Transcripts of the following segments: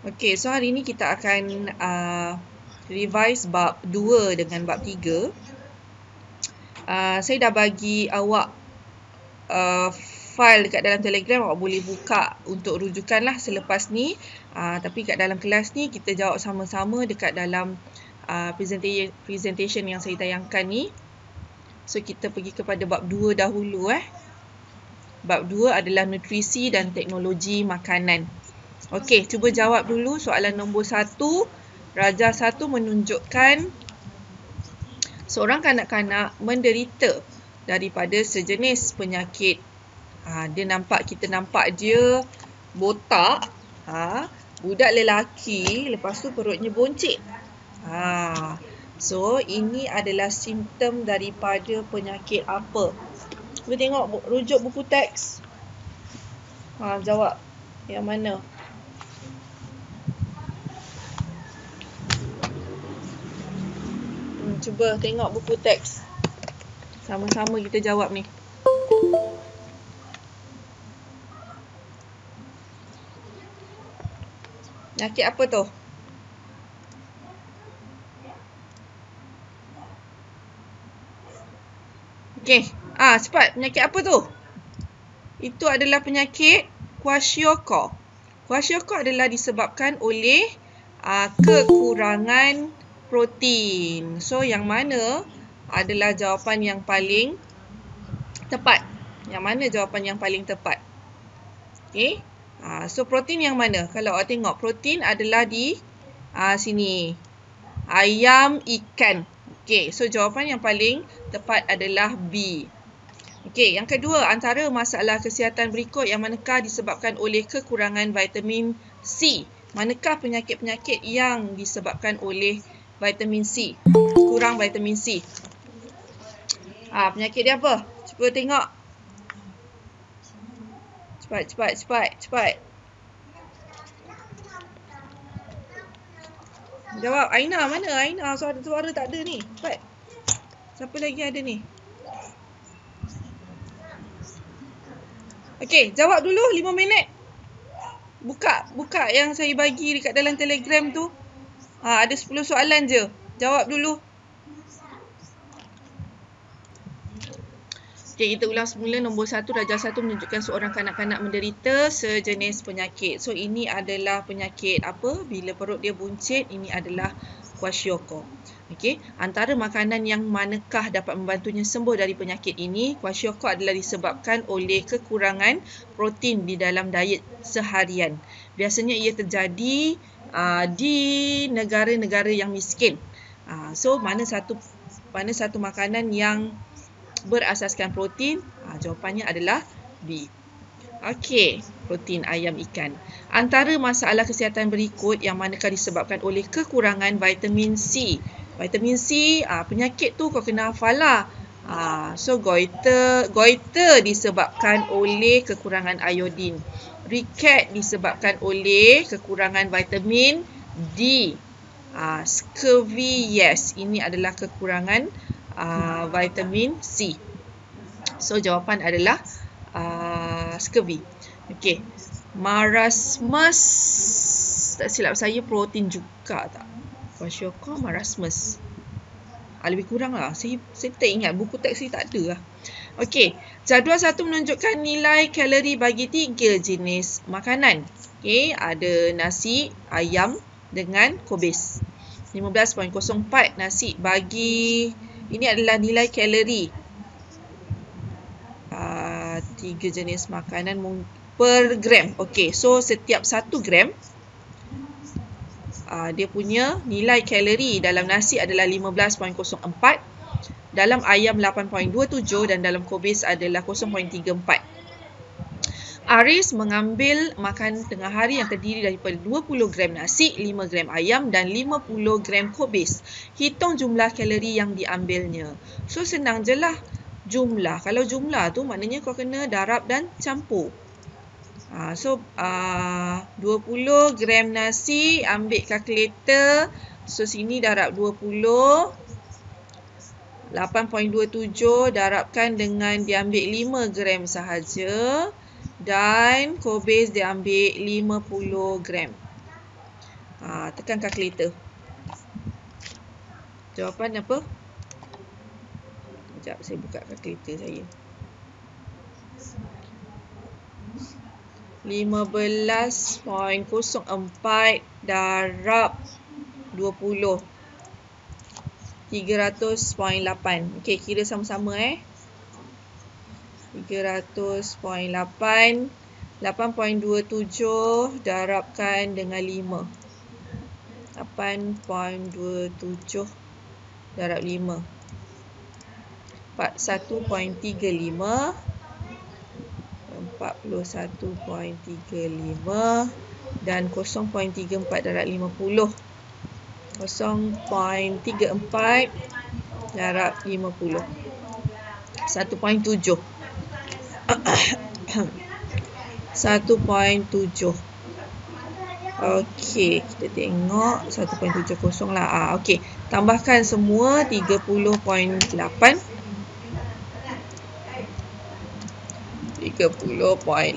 Okey, so hari ni kita akan revise bab 2 dengan bab 3. Saya dah bagi awak file dekat dalam Telegram, awak boleh buka untuk rujukan lah selepas ni. Tapi kat dalam kelas ni kita jawab sama-sama dekat dalam presentation yang saya tayangkan ni. So kita pergi kepada bab 2 dahulu. Bab 2 adalah nutrisi dan teknologi makanan. Okey, cuba jawab dulu soalan nombor 1. Rajah 1 menunjukkan seorang kanak-kanak menderita daripada sejenis penyakit. Kita nampak dia botak. Budak lelaki, lepas tu perutnya boncit. So, ini adalah simptom daripada penyakit apa? Cuba tengok rujuk buku teks. Jawab. Yang mana? Cuba tengok buku teks. Sama-sama kita jawab ni. Penyakit apa tu? Okey. Cepat. Penyakit apa tu? Itu adalah penyakit kwashiorkor. Kwashiorkor adalah disebabkan oleh kekurangan protein. So, yang mana adalah jawapan yang paling tepat? Yang mana jawapan yang paling tepat? Okey. So, protein yang mana? Kalau awak tengok, protein adalah di sini. Ayam, ikan. Okey. So, jawapan yang paling tepat adalah B. Okey. Yang kedua, antara masalah kesihatan berikut yang manakah disebabkan oleh kekurangan vitamin C? Manakah penyakit-penyakit yang disebabkan oleh vitamin C? Kurang vitamin C. Penyakit dia apa? Cuba tengok. Cepat. Jawab. Aina, mana Aina? Suara tak ada ni. Cepat. Siapa lagi ada ni? Okey, jawab dulu 5 minit. Buka yang saya bagi dekat dalam Telegram tu. Ada 10 soalan je. Jawab dulu. Okey, kita ulang semula. Nombor 1, rajah 1 menunjukkan seorang kanak-kanak menderita sejenis penyakit. So, ini adalah penyakit apa? Bila perut dia buncit, ini adalah kwashiorkor. Okey, antara makanan yang manakah dapat membantunya sembuh dari penyakit ini? Kwashiorkor adalah disebabkan oleh kekurangan protein di dalam diet seharian. Biasanya ia terjadi di negara-negara yang miskin. So, mana satu makanan yang berasaskan protein? Jawapannya adalah B. Okey, protein ayam, ikan. Antara masalah kesihatan berikut yang manakah disebabkan oleh kekurangan vitamin C? Vitamin C, penyakit tu kau kena hafal lah. So, goiter disebabkan oleh kekurangan iodin. Ricket disebabkan oleh kekurangan vitamin D. Scurvy, yes, ini adalah kekurangan vitamin C. So, jawapan adalah scurvy. Okey. Marasmus, tak silap saya protein juga tak? Kwashiorkor, marasmus. Lebih kurang lah. Saya tak ingat. Buku teks saya tak ada lah. Okey. Jadual 1 menunjukkan nilai kalori bagi 3 jenis makanan. Okey. Ada nasi, ayam dengan kobis. 15.04 nasi bagi... Ini adalah nilai kalori. 3 jenis makanan per gram. Okey. So, setiap 1 gram... dia punya nilai kalori dalam nasi adalah 15.04, dalam ayam 8.27 dan dalam kobis adalah 0.34. Aris mengambil makan tengah hari yang terdiri daripada 20 gram nasi, 5 gram ayam dan 50 gram kobis. Hitung jumlah kalori yang diambilnya. So, senang je lah jumlah. Kalau jumlah tu maknanya kau kena darab dan campur. So, 20 gram nasi, ambil kalkulator. So, sini darab 20. 8.27 darabkan dengan diambil 5 gram sahaja. Dan kobis diambil 50 gram. Tekan kalkulator. Jawapan apa? Sekejap, saya buka kalkulator saya. 15.04 darab 20. 300.8. Okey, kira sama-sama 300.8. 8.27 darabkan dengan 5. 8.27 darab 5. 41.35. 41.35 dan 0.34 darab 50. 0.34 darab 50. 1.7. 1.7. Okey, kita tengok 1.70 lah. Okey, tambahkan semua 30.8. 30.8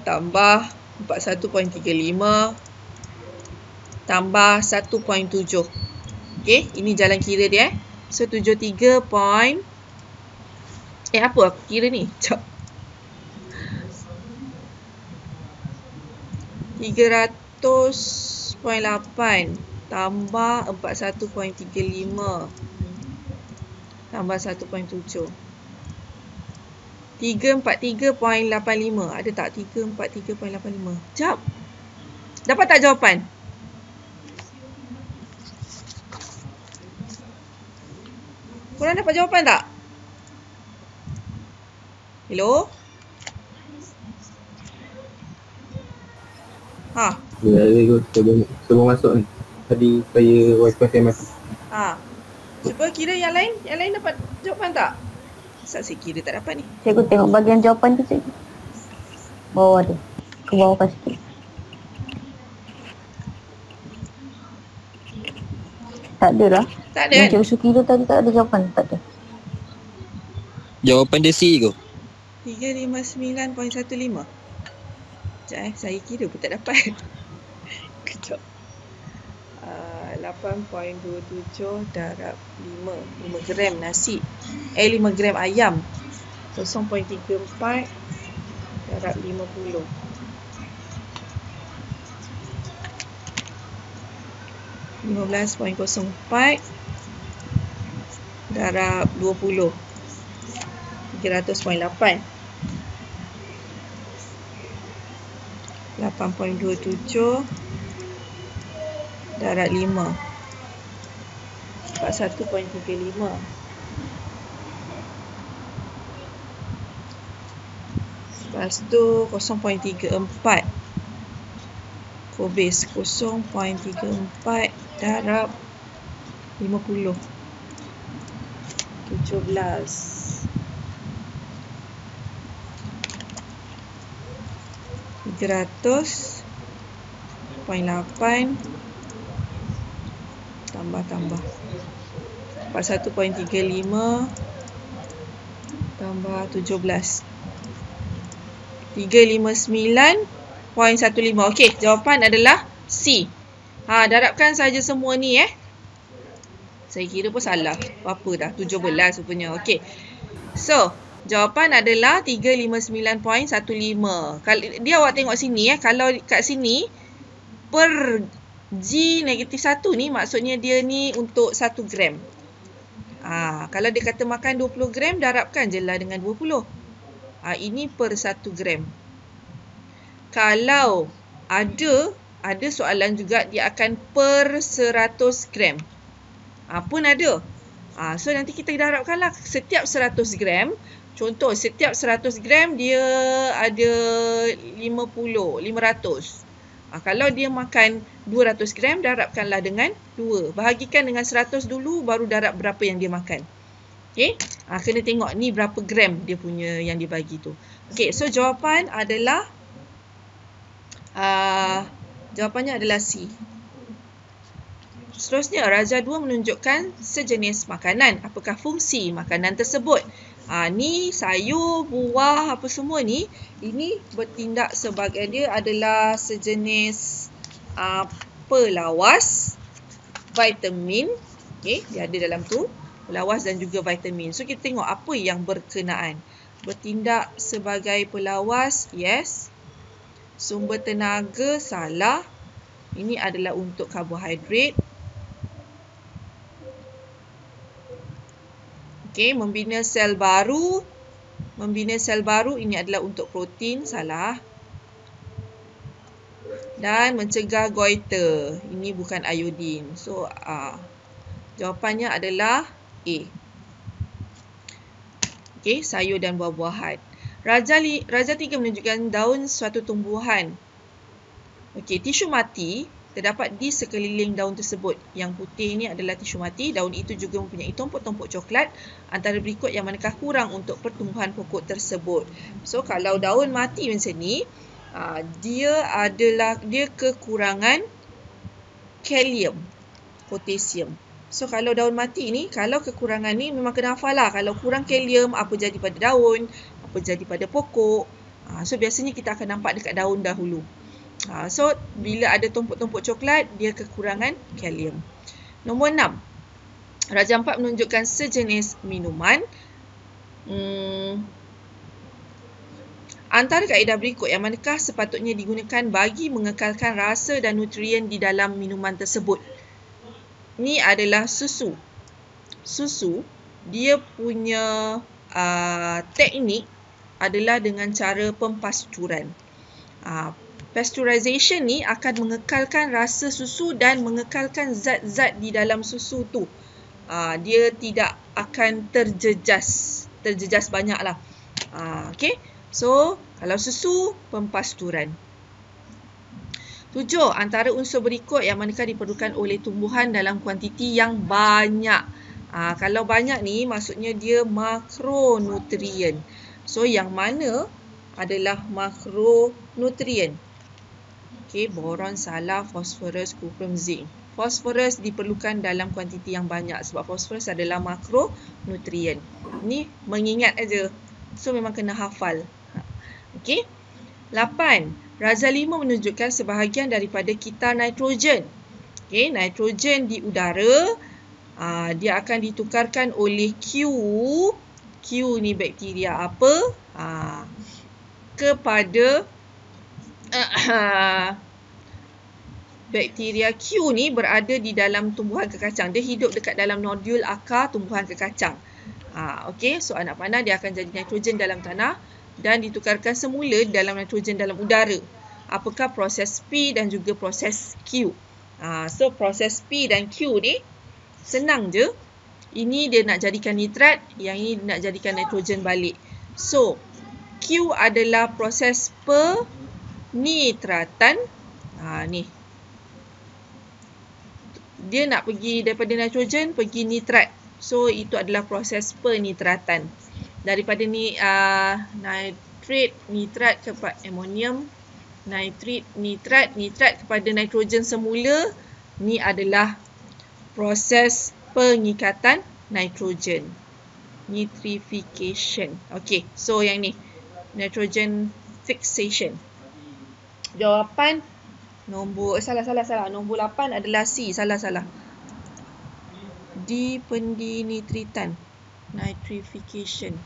tambah 41.35 tambah 1.7. Okey, ini jalan kira dia. So 73. Apa aku kira ni? 300.8 tambah 41.35 tambah 1.7. 343.85. Ada tak 343.85? Sekejap. Dapat tak jawapan? Korang dapat jawapan tak? Hello? Ya, sebelum masuk ni. Tadi saya wifi saya mati. Cuba kira yang lain. Yang lain dapat jawapan tak? Saya kira tak dapat ni. Cikgu tengok bahagian jawapan tu, cikgu. Bawah dia. Ke bawah sikit. Tak ada lah. Tak ada Yang cikgu suruh kira tadi tak ada jawapan. Tak ada. Jawapan dia C ke? 359.15. Sekejap saya kira pun tak dapat. Kejap. 8.27 darab 5 gram nasi 5 gram ayam 0.34 darab 50 15.04 darab 20 300.8 8.27 darab 5 41.35 lepas tu 0.34 kubis 0.34 darab 50 17 300.8 tambah 41.35 tambah 17 359.15. Okey, jawapan adalah C. Darabkan saja semua ni Saya kira pun salah. Apa dah 17 rupanya. Okey. So, jawapan adalah 359.15. Kalau dia awak tengok sini kalau kat sini per G negatif 1 ni maksudnya dia ni untuk 1 gram. Kalau dia kata makan 20 gram, darabkan je lah dengan 20. Ini per 1 gram. Kalau ada soalan juga dia akan per 100 gram. Pun ada. So nanti kita darabkanlah setiap 100 gram. Contoh setiap 100 gram dia ada 500. Kalau dia makan 200 gram, darabkanlah dengan 2. Bahagikan dengan 100 dulu, baru darab berapa yang dia makan. Okey? Kena tengok ni berapa gram dia punya yang dibagi tu. Okey, so jawapan adalah jawapannya adalah C. Seterusnya, Raja 2 menunjukkan sejenis makanan. Apakah fungsi makanan tersebut? Ni sayur, buah, apa semua ni. Ini bertindak sebagai dia adalah sejenis pelawas, vitamin. Okay, dia ada dalam tu. Pelawas dan juga vitamin. So, kita tengok apa yang berkenaan. Bertindak sebagai pelawas, yes. Sumber tenaga, salah. Ini adalah untuk karbohidrat. Okay, membina sel baru. Membina sel baru, ini adalah untuk protein, salah. Dan mencegah goiter. Ini bukan iodin. So, jawapannya adalah A. Okay, sayur dan buah-buahan. Raja 3 menunjukkan daun suatu tumbuhan. Okay, tisu mati terdapat di sekeliling daun tersebut. Yang putih ni adalah tisu mati. Daun itu juga mempunyai tumpuk-tumpuk coklat. Antara berikut yang manakah kurang untuk pertumbuhan pokok tersebut. So, kalau daun mati macam ni, dia kekurangan kalium, potasium. So, kalau daun mati ni, kalau kekurangan ni memang kena hafal lah. Kalau kurang kalium, apa jadi pada daun, apa jadi pada pokok. So, biasanya kita akan nampak dekat daun dahulu. So, bila ada tumpuk-tumpuk coklat, dia kekurangan kalium. Nombor 6. Raja 4 menunjukkan sejenis minuman. Antara kaedah berikut yang manakah sepatutnya digunakan bagi mengekalkan rasa dan nutrien di dalam minuman tersebut? Ini adalah susu. Susu, dia punya teknik adalah dengan cara pempasturan. Pasteurization ni akan mengekalkan rasa susu dan mengekalkan zat-zat di dalam susu tu. Dia tidak akan terjejas banyak lah. Okay. So, kalau susu, pempasturan. 7. Antara unsur berikut yang manakah diperlukan oleh tumbuhan dalam kuantiti yang banyak. Kalau banyak ni, maksudnya dia makronutrien. So, yang mana adalah makronutrien? Okay, boron, salah, fosforus, kuprum, zinc. Fosforus diperlukan dalam kuantiti yang banyak sebab fosforus adalah makronutrien. Ni mengingat aja. So, memang kena hafal. Okey. 8. Raja 5 menunjukkan sebahagian daripada kitar nitrogen. Okey, nitrogen di udara dia akan ditukarkan oleh Q. Q ni bakteria apa? Kepada bakteria Q ni berada di dalam tumbuhan kekacang. Dia hidup dekat dalam nodul akar tumbuhan kekacang. Okey, so anak panah dia akan jadi nitrogen dalam tanah dan ditukarkan semula dalam nitrogen dalam udara. Apakah proses P dan juga proses Q? So, proses P dan Q ni senang je. Ini dia nak jadikan nitrat, yang ini nak jadikan nitrogen balik. So, Q adalah proses penitratan. Ni. Dia nak pergi daripada nitrogen pergi nitrat. So, itu adalah proses penitratan. Daripada nitrat, nitrat kepada amonium, nitrat kepada nitrogen semula. Ni adalah proses pengikatan nitrogen. Nitrification. Okey, so yang ni nitrogen fixation. Jawapan nombor salah. Nombor 8 adalah C. Salah. Dipendinitritan. Nitrification.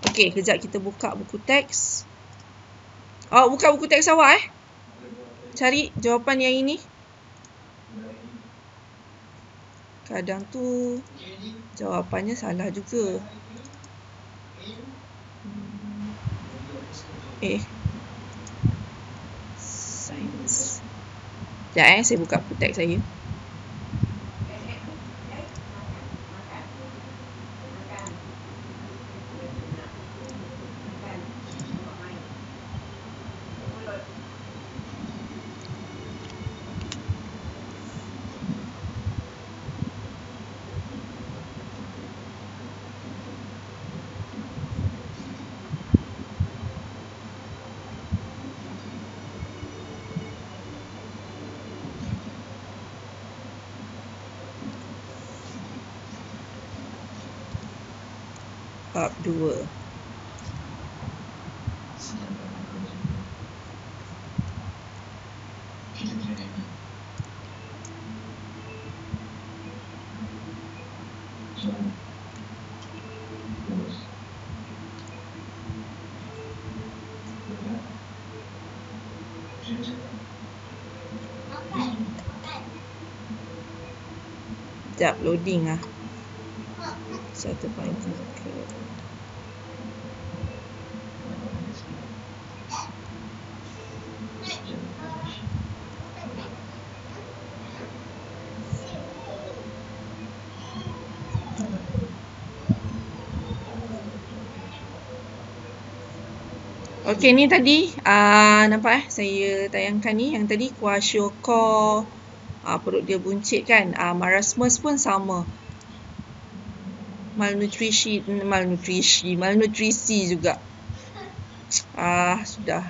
Okey, kejap kita buka buku teks. Buka buku teks awak Cari jawapan yang ini. Kadang tu jawapannya salah juga. Sains. Sekejap saya buka buku teks saya. Bab 2. Sekejap, loading lah. 1.3. Okey, ni tadi nampak saya tayangkan ni. Yang tadi kwashiorkor, perut dia buncit kan. Marasmus pun sama. Malnutrisi juga. Sudah.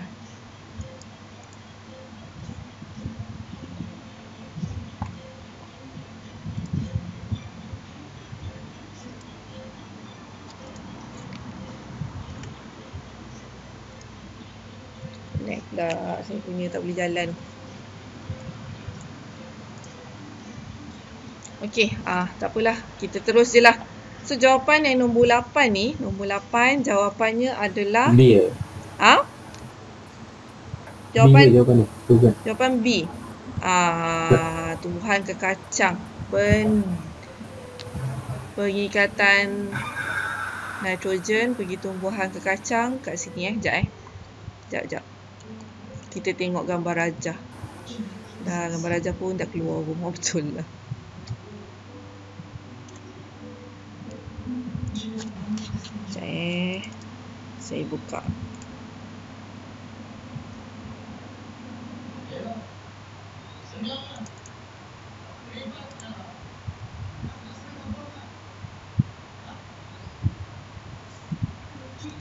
Connect pula. Saya punya tak boleh jalan. Okey, tak apalah. Kita terus je lah. So, jawapan yang nombor 8 ni, nombor 8 jawapannya adalah B ya? Jawapan B jawapan ni. Bukan. Jawapan B. Tumbuhan kekacang. Pengikatan nitrogen pergi tumbuhan kekacang kat sini Sekejap. Kita tengok gambar rajah. Dah gambar rajah pun dah keluar rumah betul lah. Sekejap saya buka.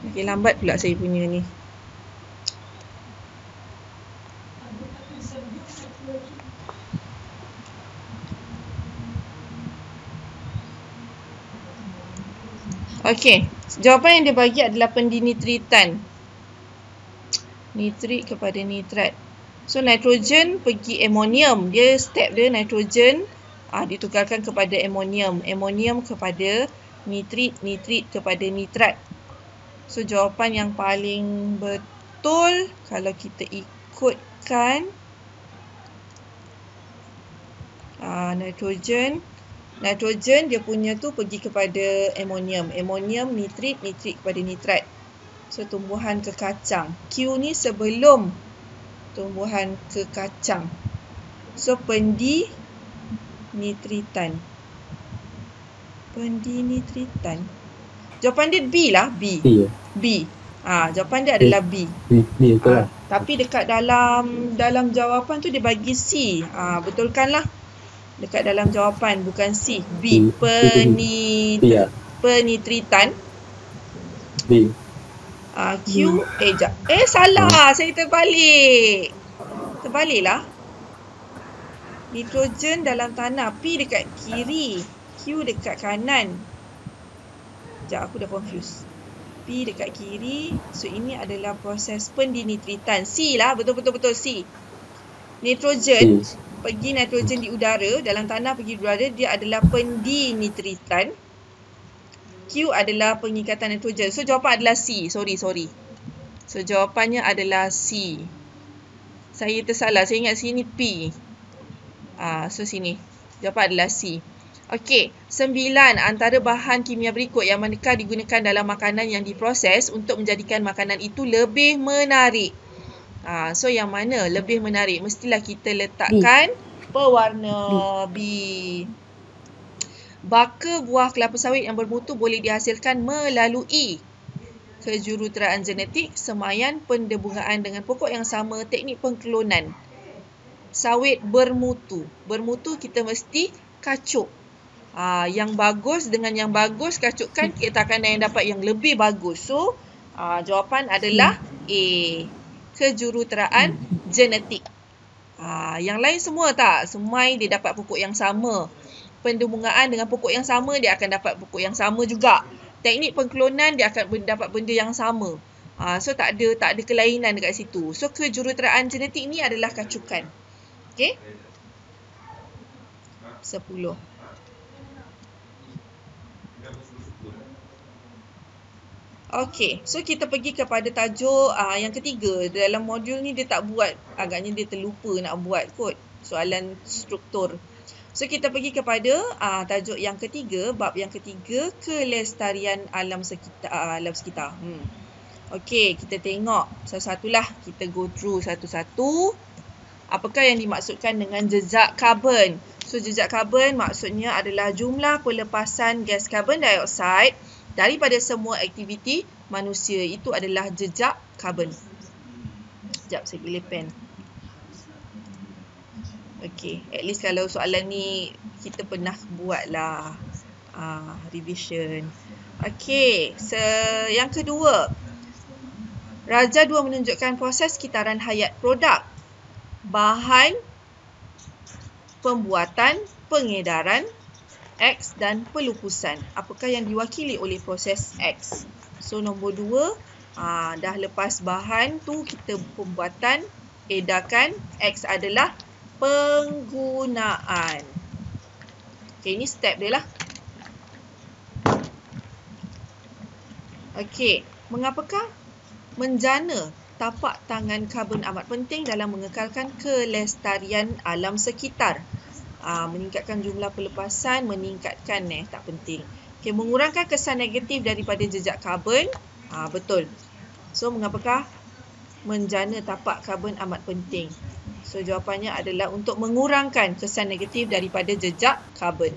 Okay, lambat pula saya punya ni. Okey, jawapan yang dia bagi adalah pendinitritan. Nitrit kepada nitrat. So, nitrogen pergi amonium. Dia step dia nitrogen ditukarkan kepada amonium. Amonium kepada nitrit, nitrit kepada nitrat. So, jawapan yang paling betul kalau kita ikutkan Nitrogen dia punya tu pergi kepada amonium. Amonium, nitrit, nitrit kepada nitrat. So, tumbuhan kekacang. Q ni sebelum tumbuhan kekacang. So, pendinitritan. Jawapan dia B lah. B. Jawapan dia adalah B. B betul lah. Tapi dekat dalam jawapan tu dia bagi C. Betulkanlah. Dekat dalam jawapan bukan C. B. Penitritan. B. Q. Salah. Saya terbalik. Terbaliklah. Nitrogen dalam tanah. P dekat kiri. Q dekat kanan. Sekejap, aku dah confused. P dekat kiri. So, ini adalah proses pendinitritan. C lah. Betul-betul C. Nitrogen. Pergi nitrogen di udara. Dalam tanah pergi di udara. Dia adalah pendinitritan. Q adalah pengikatan nitrogen. So, jawapan adalah C. Sorry. So, jawapannya adalah C. Saya tersalah. Saya ingat sini P. So, sini. Jawapan adalah C. Okey. 9. Antara bahan kimia berikut yang manakah digunakan dalam makanan yang diproses untuk menjadikan makanan itu lebih menarik. So, yang mana lebih menarik? Mestilah kita letakkan pewarna B. Baka buah kelapa sawit yang bermutu boleh dihasilkan melalui kejuruteraan genetik, semaian pendebungaan dengan pokok yang sama, teknik pengklonan. Sawit bermutu. Bermutu kita mesti kacuk. Yang bagus dengan yang bagus kacukkan, kita akan dapat yang lebih bagus. So, jawapan adalah A. Kejuruteraan genetik. Yang lain semua tak. Semai dia dapat pokok yang sama. Pendebungaan dengan pokok yang sama, dia akan dapat pokok yang sama juga. Teknik pengklonan, dia akan dapat benda yang sama. So, tak ada kelainan dekat situ. So, kejuruteraan genetik ni adalah kacukan. Okey? 10. Okey, so kita pergi kepada tajuk yang ketiga. Dalam modul ni dia tak buat, agaknya dia terlupa nak buat kot soalan struktur. So kita pergi kepada tajuk yang ketiga, bab yang ketiga, kelestarian alam sekitar. Okey, kita tengok satu-satulah, kita go through satu-satu. Apakah yang dimaksudkan dengan jejak karbon? So jejak karbon maksudnya adalah jumlah pelepasan gas karbon dioksida daripada semua aktiviti manusia. Itu adalah jejak karbon. Sekejap, saya pilih pen. Okey, at least kalau soalan ni kita pernah buat lah revision. Okey, yang kedua. Raja 2 menunjukkan proses kitaran hayat produk, bahan, pembuatan, pengedaran, X dan pelupusan. Apakah yang diwakili oleh proses X? So nombor 2, dah lepas bahan tu kita pembuatan, edarkan, X adalah penggunaan. Okay, ini step dia lah. Okay, mengapakah menjana tapak tangan karbon amat penting dalam mengekalkan kelestarian alam sekitar? Meningkatkan jumlah pelepasan, meningkatkan tak penting. Okay, mengurangkan kesan negatif daripada jejak karbon. Betul. So, mengapakah menjana tapak karbon amat penting? So, jawapannya adalah untuk mengurangkan kesan negatif daripada jejak karbon.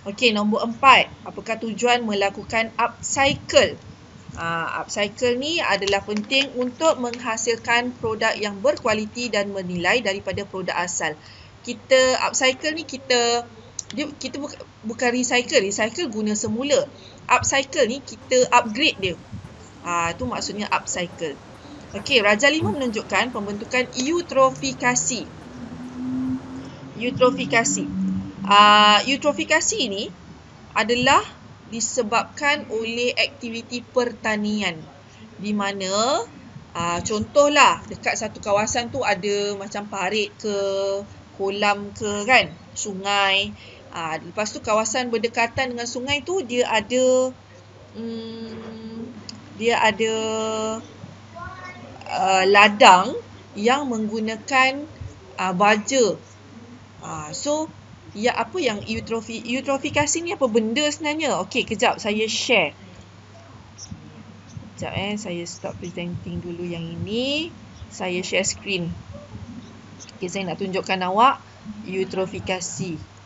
Okey, nombor 4. Apakah tujuan melakukan upcycle? Upcycle ni adalah penting untuk menghasilkan produk yang berkualiti dan bernilai daripada produk asal. Kita upcycle ni kita bukan recycle. Recycle guna semula. Upcycle ni kita upgrade dia. Itu maksudnya upcycle. Okey, Raja 5 menunjukkan pembentukan eutrofikasi. Eutrofikasi ni adalah disebabkan oleh aktiviti pertanian, di mana contohlah dekat satu kawasan tu ada macam parit ke, kolam ke kan, sungai. Lepas tu kawasan berdekatan dengan sungai tu dia ada ladang yang menggunakan baja. So apa yang eutrofikasi ni apa benda sebenarnya? Okey, kejap saya share. Sekejap saya stop presenting dulu yang ini. Saya share screen. Okey, saya nak tunjukkan awak eutrofikasi.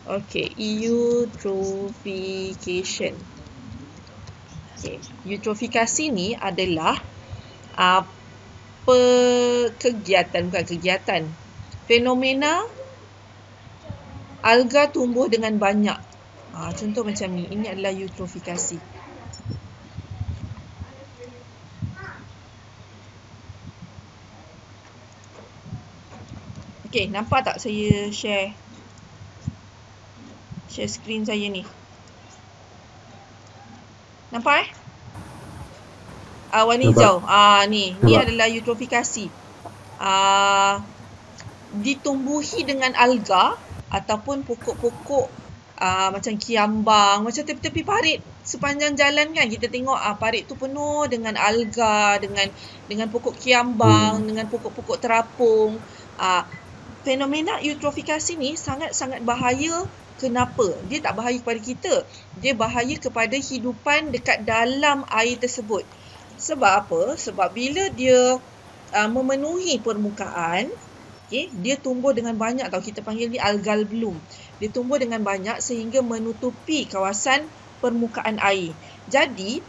Okey, eutrophication. Okey, eutrofikasi ni adalah fenomena alga tumbuh dengan banyak. Contoh macam ni, ini adalah eutrofikasi. Okey, nampak tak saya share screen saya ni? Nampak warna hijau. Ni adalah eutrofikasi. Ditumbuhi dengan alga ataupun pokok-pokok macam kiambang, macam tepi-tepi parit sepanjang jalan kan, kita tengok parit tu penuh dengan alga, dengan pokok kiambang, dengan pokok-pokok terapung. Fenomena eutrofikasi ni sangat-sangat bahaya. Kenapa? Dia tak bahaya kepada kita. Dia bahaya kepada hidupan dekat dalam air tersebut. Sebab apa? Sebab bila dia memenuhi permukaan, dia tumbuh dengan banyak tau. Kita panggil ni algal bloom. Dia tumbuh dengan banyak sehingga menutupi kawasan permukaan air. Jadi,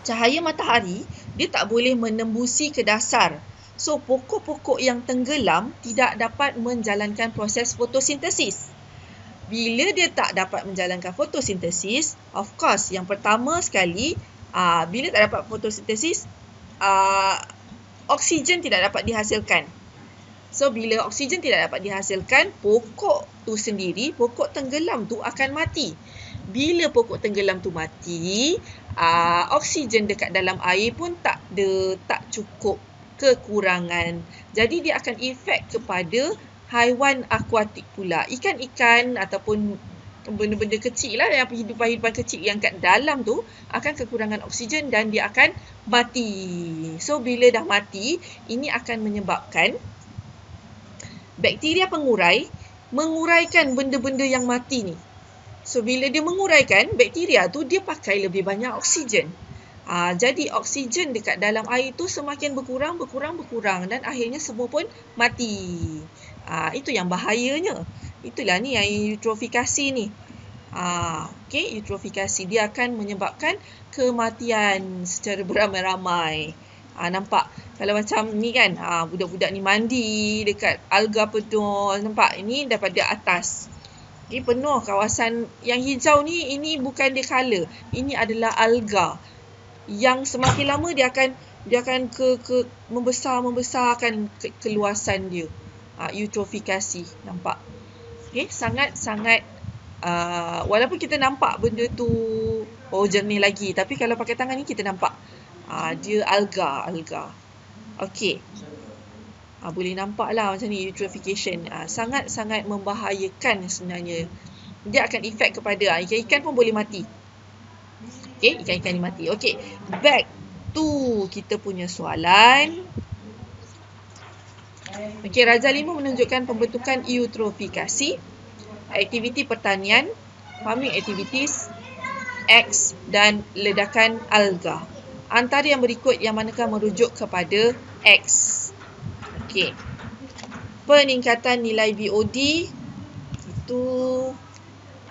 cahaya matahari dia tak boleh menembusi ke dasar. So, pokok-pokok yang tenggelam tidak dapat menjalankan proses fotosintesis. Bila dia tak dapat menjalankan fotosintesis, of course, yang pertama sekali, bila tak dapat fotosintesis, oksigen tidak dapat dihasilkan. So, bila oksigen tidak dapat dihasilkan, pokok tu sendiri, pokok tenggelam tu akan mati. Bila pokok tenggelam tu mati, oksigen dekat dalam air pun tak cukup kekurangan. Jadi dia akan efek kepada haiwan akuatik pula. Ikan-ikan ataupun benda-benda kecil lah, yang hidupan-hidupan kecil yang kat dalam tu akan kekurangan oksigen dan dia akan mati. So bila dah mati, ini akan menyebabkan bakteria pengurai menguraikan benda-benda yang mati ni. So bila dia menguraikan, bakteria tu dia pakai lebih banyak oksigen. Jadi oksigen dekat dalam air tu semakin berkurang dan akhirnya semua pun mati. Itu yang bahayanya. Itulah ni yang eutrofikasi ni. Okay, eutrofikasi dia akan menyebabkan kematian secara beramai-ramai. Nampak kalau macam ni kan, budak-budak ni mandi dekat alga penuh. Nampak ini daripada atas. Okay, penuh kawasan yang hijau ni, ini bukan dia colour. Ini adalah alga. Yang semakin lama dia akan membesarkan keluasan dia. Eutrofikasi, nampak. Okay, sangat-sangat walaupun kita nampak benda tu jernih lagi, tapi kalau pakai tangan ni kita nampak dia alga. Okey. Boleh nampak lah macam ni eutrofication. Sangat-sangat membahayakan sebenarnya. Dia akan efek kepada ikan-ikan pun boleh mati. Okey, ikan-ikan ni mati. Okey, back to kita punya soalan. Okey, Raja 5 menunjukkan pembentukan eutrofikasi, aktiviti pertanian, farming activities, X dan ledakan alga. Antara yang berikut yang manakah merujuk kepada X? Okey. Peningkatan nilai BOD itu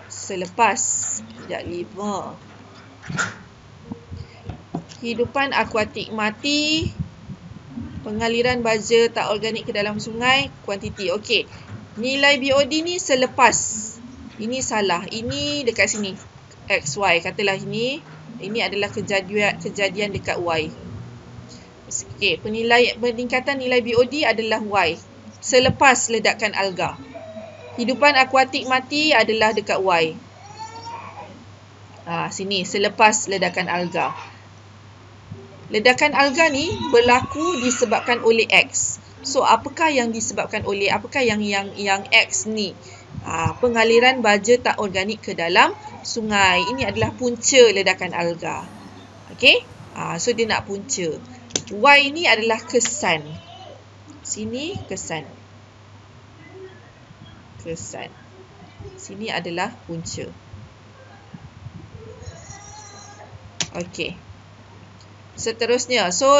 selepas sekejap 5. Hidupan akuatik mati, pengaliran baja tak organik ke dalam sungai, kuantiti. Okey. Nilai BOD ni selepas. Ini salah. Ini dekat sini. X, Y. Katalah ini adalah kejadian dekat Y. Okey, peningkatan nilai BOD adalah Y. Selepas ledakan alga. Hidupan akuatik mati adalah dekat Y. Sini, selepas ledakan alga. Ledakan alga ni berlaku disebabkan oleh X. So, apakah yang disebabkan oleh, apakah yang X ni? Pengaliran baja tak organik ke dalam sungai. Ini adalah punca ledakan alga. Okey? So, dia nak punca. Y ni adalah kesan. Sini kesan. Sini adalah punca. Okey. Seterusnya, so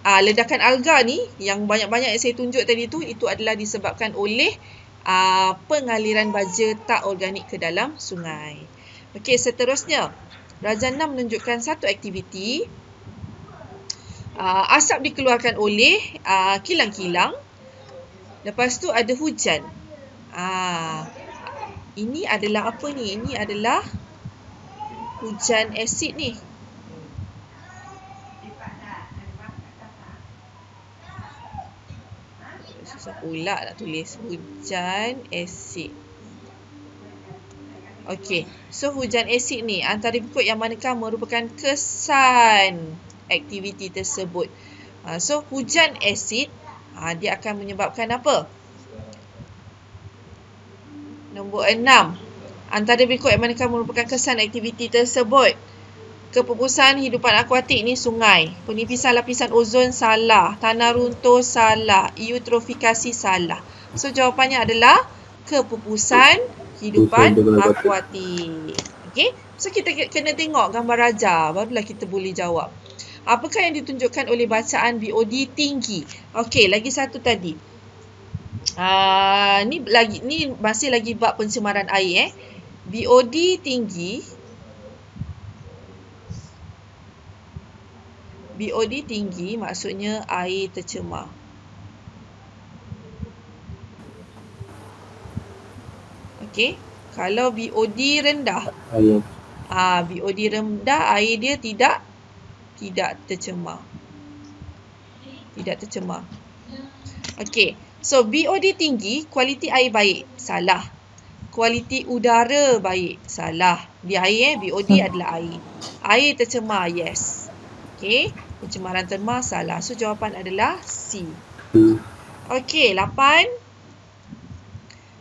ledakan alga ni yang banyak-banyak yang saya tunjuk tadi tu, itu adalah disebabkan oleh pengaliran baja tak organik ke dalam sungai. Okey, seterusnya Raja 6 menunjukkan satu aktiviti. Asap dikeluarkan oleh kilang-kilang. Lepas tu ada hujan. Ini adalah apa ni? Ini adalah hujan asid ni. Susah pula nak tulis hujan asid. Okey, so hujan asid ni antara berikut yang manakah merupakan kesan aktiviti tersebut? So hujan asid dia akan menyebabkan apa? Nombor 6. Antara berikut yang manakah merupakan kesan aktiviti tersebut? Kepupusan hidupan akuatik ni sungai. Penipisan lapisan ozon salah. Tanah runtuh salah. Eutrofikasi salah. So jawapannya adalah kepupusan hidupan akuatik. Okey. So kita kena tengok gambar raja, barulah kita boleh jawab. Apakah yang ditunjukkan oleh bacaan BOD tinggi? Okey, lagi satu tadi. Ni masih lagi bab pencemaran air BOD tinggi. BOD tinggi maksudnya air tercemar. Okey, kalau BOD rendah, BOD rendah, air dia tidak tercemar. Tidak tercemar. Okey, so BOD tinggi, kualiti air baik, salah. Kualiti udara baik, salah. Dia air BOD adalah air. Air tercemar, yes. Okey, Pencemaran terma salah. So jawapan adalah C. Hmm. Okey, 8.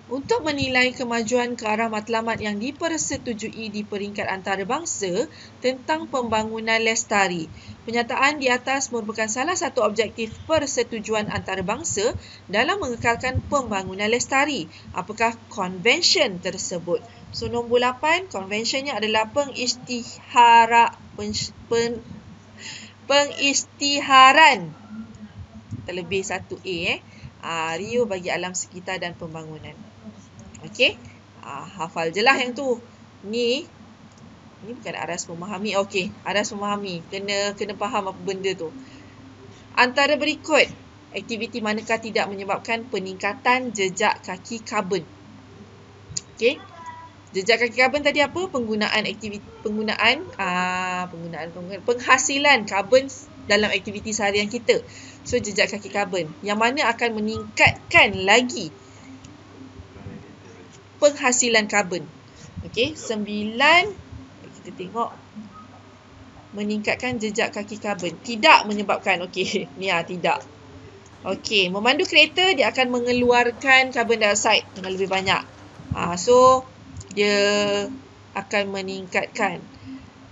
Untuk menilai kemajuan ke arah matlamat yang dipersetujui di peringkat antarabangsa tentang pembangunan lestari. Penyataan di atas merupakan salah satu objektif persetujuan antarabangsa dalam mengekalkan pembangunan lestari. Apakah convention tersebut? So nombor 8, conventionnya adalah pengisytiharan. Terlebih 1A. Rio bagi alam sekitar dan pembangunan. Okey. Hafal je lah yang tu. Ni bukan aras memahami. Okey, aras memahami. Kena faham apa benda tu. Antara berikut, aktiviti manakah tidak menyebabkan peningkatan jejak kaki karbon? Okey. Jejak kaki karbon tadi apa? Penghasilan karbon dalam aktiviti seharian kita. So jejak kaki karbon yang mana akan meningkatkan lagi penghasilan karbon. Okey, 9 kita tengok meningkatkan jejak kaki karbon. Tidak menyebabkan. Okey, ni tidak. Okey, memandu kereta dia akan mengeluarkan karbon dioksida dengan lebih banyak. So dia akan meningkatkan.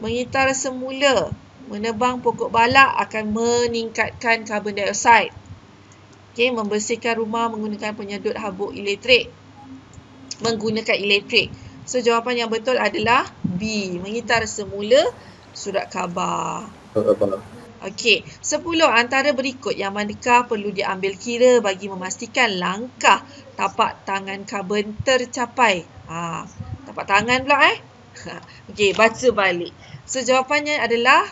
Mengitar semula, menebang pokok balak akan meningkatkan karbon dioksida. Okey, membersihkan rumah menggunakan penyedut habuk elektrik. So jawapan yang betul adalah B. Mengitar semula surat khabar. Okey, 10 antara berikut yang manakah perlu diambil kira bagi memastikan langkah tapak tangan karbon tercapai. Tapak tangan pula Okey, baca balik. So jawapannya adalah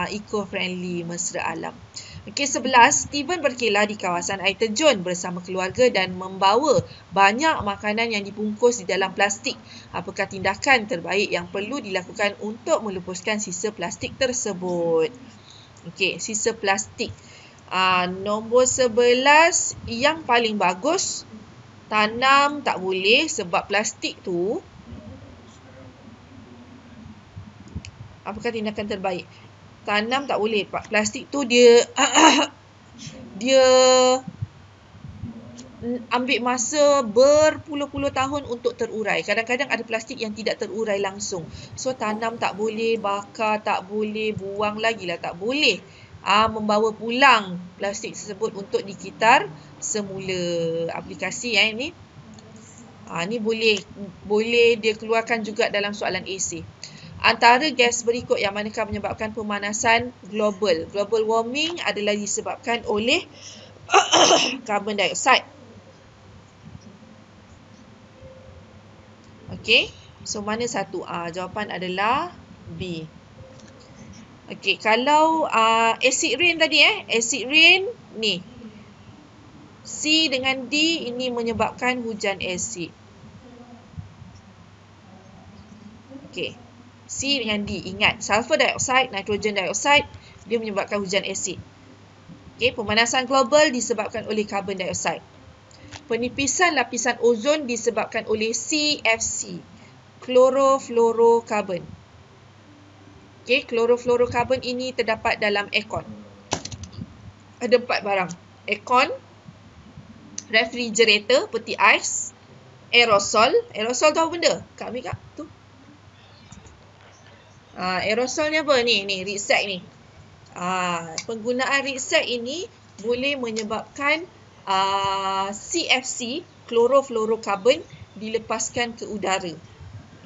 eco-friendly, mesra alam. Okey, 11. Steven berkelah di kawasan air terjun bersama keluarga dan membawa banyak makanan yang dibungkus di dalam plastik. Apakah tindakan terbaik yang perlu dilakukan untuk melupuskan sisa plastik tersebut? Okey, sisa plastik. Nombor 11, yang paling bagus, tanam tak boleh sebab plastik tu. Apakah tindakan terbaik? Tanam tak boleh. Plastik tu dia ambil masa berpuluh-puluh tahun untuk terurai. Kadang-kadang ada plastik yang tidak terurai langsung. So tanam tak boleh, bakar tak boleh, buang lagi lah tak boleh. Membawa pulang plastik tersebut untuk dikitar semula. Aplikasi ni. Ni boleh dia keluarkan juga dalam soalan esei. Antara gas berikut yang manakah menyebabkan pemanasan global? Global warming adalah disebabkan oleh karbon dioksida. Okey, so mana satu? Jawapan adalah B. Okey, kalau acid rain tadi acid rain ni. C dengan D ini menyebabkan hujan asid. Okey. C dengan D. Ingat, sulfur dioxide, nitrogen dioxide, dia menyebabkan hujan asid. Okay, pemanasan global disebabkan oleh karbon dioksida. Penipisan lapisan ozon disebabkan oleh CFC, chlorofluorokarbon. Okay, chlorofluorokarbon ini terdapat dalam aircon. Ada 4 barang. Aircon, refrigerator, peti ais, aerosol. Aerosol tu apa benda? Kak ambil kak. Tu. Aerosol ni apa? Ni riksek ni. Penggunaan riksek ini boleh menyebabkan CFC, chlorofluorokarbon, dilepaskan ke udara.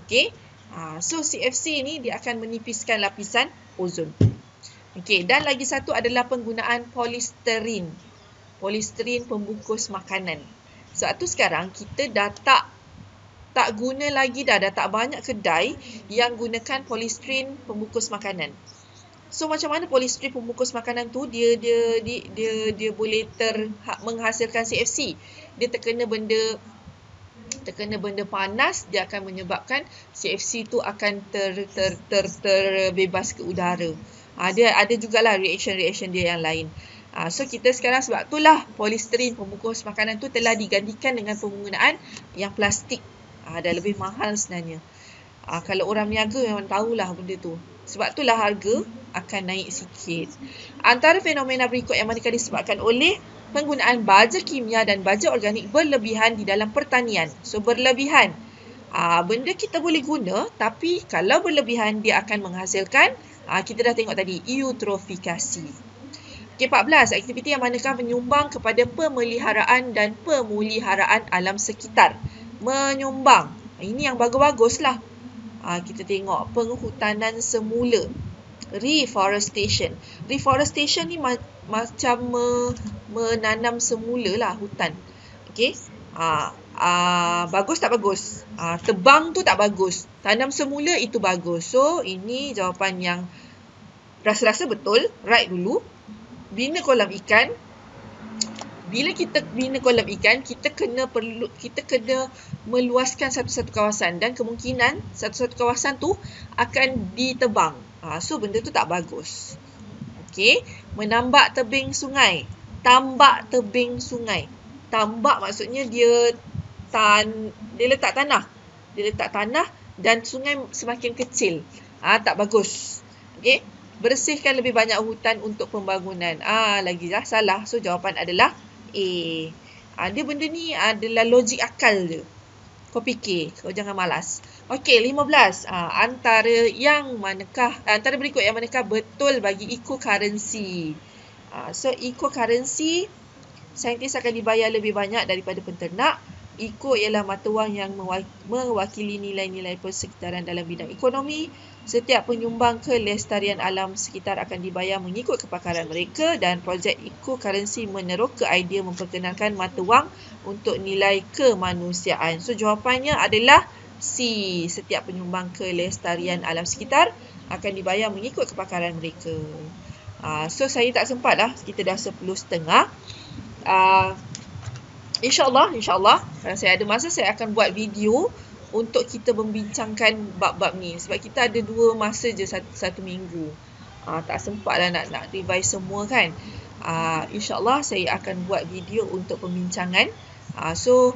Okey. So CFC ni dia akan menipiskan lapisan ozon. Okey, dan lagi satu adalah penggunaan polisterin. Polisterin pembungkus makanan. Sebab tu sekarang kita dah tak guna lagi dah tak banyak kedai yang gunakan polisterin pembungkus makanan. So macam mana polisterin pembungkus makanan tu dia boleh menghasilkan CFC. Dia terkena benda panas, dia akan menyebabkan CFC tu akan terbebas ke udara. Dia ada jugalah reaction dia yang lain. So kita sekarang sebab itulah polisterin pembungkus makanan tu telah digantikan dengan penggunaan yang plastik. Dah lebih mahal sebenarnya. Kalau orang berniaga memang tahulah benda tu. Sebab itulah harga akan naik sikit. Antara fenomena berikut yang manakah disebabkan oleh penggunaan baja kimia dan baja organik berlebihan di dalam pertanian. So berlebihan. Benda kita boleh guna, tapi kalau berlebihan dia akan menghasilkan, kita dah tengok tadi, eutrofikasi. Okey, 14. Aktiviti yang manakah menyumbang kepada pemeliharaan dan pemuliharaan alam sekitar. Menyumbang. Ini yang bagus-bagus lah. Kita tengok penghutanan semula. Reforestation. Reforestation ni macam menanam semula lah hutan. Okey. Bagus tak bagus? Tebang tu tak bagus. Tanam semula itu bagus. So, ini jawapan yang rasa-rasa betul. Right dulu. Bina kolam ikan. Bila kita bina kolam ikan, kita kena meluaskan satu-satu kawasan dan kemungkinan satu-satu kawasan tu akan ditebang. So benda tu tak bagus. Okey, menambak tebing sungai. Tambak tebing sungai. Tambak maksudnya dia letak tanah. Dia letak tanah dan sungai semakin kecil. Tak bagus. Okey, bersihkan lebih banyak hutan untuk pembangunan. Lagi dah salah. So jawapan adalah A. Dia benda ni adalah logik akal je. Kau fikir, kau jangan malas. Okey, 15. Antara berikut yang manakah betul bagi eco-currency. So eco-currency, saintis akan dibayar lebih banyak daripada penternak. Eco ialah mata wang yang mewakili nilai-nilai persekitaran dalam bidang ekonomi. Setiap penyumbang kelestarian alam sekitar akan dibayar mengikut kepakaran mereka dan projek eco-currency meneroka idea memperkenalkan mata wang untuk nilai kemanusiaan. So jawapannya adalah C. Setiap penyumbang kelestarian alam sekitar akan dibayar mengikut kepakaran mereka. So saya tak sempat lah. Kita dah 10.30. InsyaAllah kalau saya ada masa saya akan buat video untuk kita membincangkan bab-bab ni. Sebab kita ada 2 masa je satu minggu. Tak sempat lah nak revise semua kan. InsyaAllah saya akan buat video untuk pembincangan. So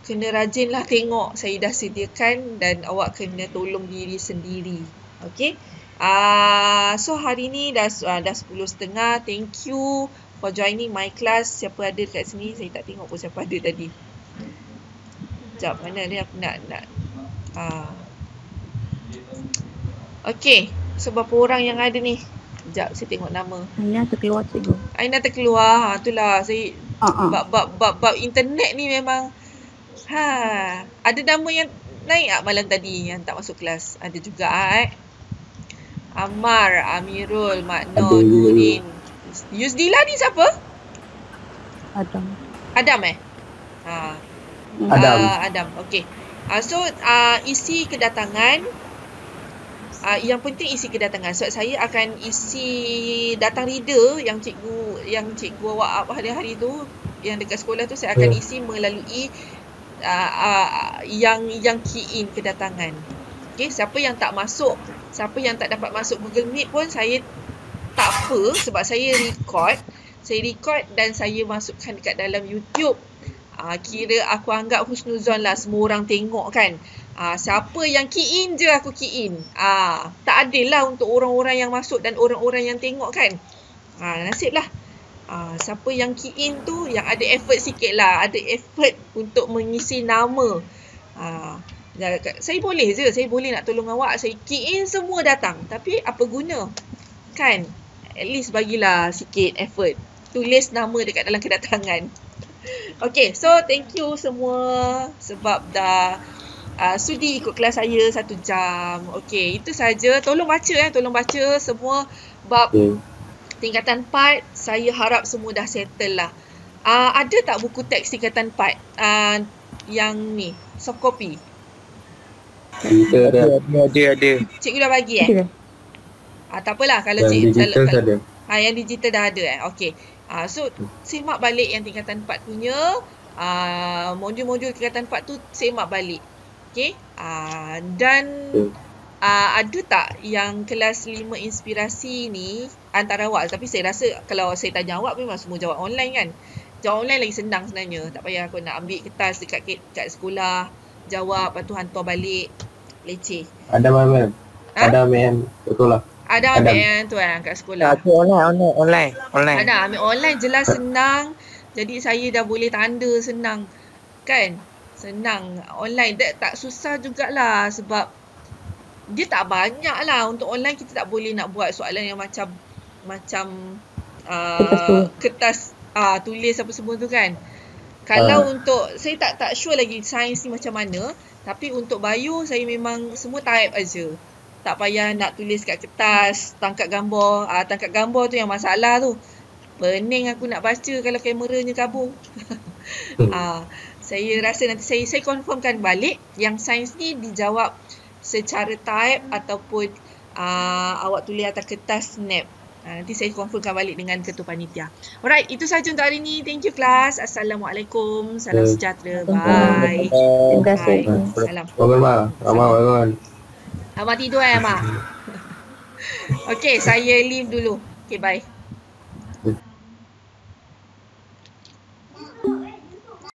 kena rajin lah tengok saya dah sediakan dan awak kena tolong diri sendiri. Okay. So hari ni dah 10.30. Thank you for joining my class. Siapa ada kat sini? Saya tak tengok pun siapa ada tadi. Sekejap, mana ni aku nak. Okey, so berapa orang yang ada ni? Sekejap, saya tengok nama. Aina terkeluar cikgu. Aina terkeluar. Itulah, saya bab internet ni memang ada nama yang naik malam tadi yang tak masuk kelas. Ada juga Ammar, Amirul, Makno, Nurin. Yusdila ni siapa? Adam. Adam. Okey. So isi kedatangan. Yang penting isi kedatangan. Sebab saya akan isi datang reader yang cikgu awak hari-hari tu yang dekat sekolah tu, saya akan isi melalui yang key in kedatangan. Okey, siapa yang tak masuk, siapa yang tak dapat masuk Google Meet pun saya tak apa sebab saya record dan saya masukkan dekat dalam YouTube. Kira aku anggap husnuzon lah, semua orang tengok kan. Siapa yang key in je aku key in. Tak adil lah untuk orang-orang yang masuk dan orang-orang yang tengok kan. Nasib lah. Siapa yang key in tu yang ada effort sikit lah. Ada effort untuk mengisi nama. Saya boleh nak tolong awak. Saya key in semua datang. Tapi apa guna? Kan? At least bagilah sikit effort. Tulis nama dekat dalam kedatangan. Okay, so thank you semua sebab dah sudi ikut kelas saya 1 jam. Okay, itu saja. Tolong baca semua bab tingkatan 4. Saya harap semua dah settle lah. Ada tak buku teks tingkatan 4 yang ni, soft copy? Ada. Cikgu dah bagi tak apalah kalau yang digital ada. Yang digital dah ada Okay. So semak balik yang tingkatan 4 punya modul-modul tingkatan 4 tu, semak balik. Okay. Dan ada tak yang kelas 5 inspirasi ni antara awak? Tapi saya rasa kalau saya tanya awak memang semua jawab online kan. Jawab online lagi senang sebenarnya. Tak payah aku nak ambil kertas dekat sekolah, jawab, lepas tu hantar balik. leceh. Ada ma'am. Ha? Ada ma'am. Betul lah. Ada Adam. ambil yang tu kan kat sekolah. Tu online. Ada ambil online jelas senang. Jadi saya dah boleh tanda senang. Kan? Senang online. Tak susah jugalah sebab dia tak banyak lah. Untuk online kita tak boleh nak buat soalan yang macam kertas tulis apa semua tu kan. Kalau untuk saya tak sure lagi sains ni macam mana, tapi untuk bio saya memang semua type aja. Tak payah nak tulis kat kertas, tangkap gambar. Tangkap gambar tu yang masalah tu. Pening aku nak baca kalau kameranya kabur. Saya rasa nanti saya confirmkan balik yang sains ni dijawab secara type ataupun awak tulis atas kertas snap. Nanti saya confirmkan balik dengan ketua panitia. Alright, itu sahaja untuk hari ni. Thank you kelas. Assalamualaikum. Salam sejahtera. Bye. Terima kasih. Salam. Bangun ma. Bangun. Abang tidur Abang. Okay, saya leave dulu. Okay, bye.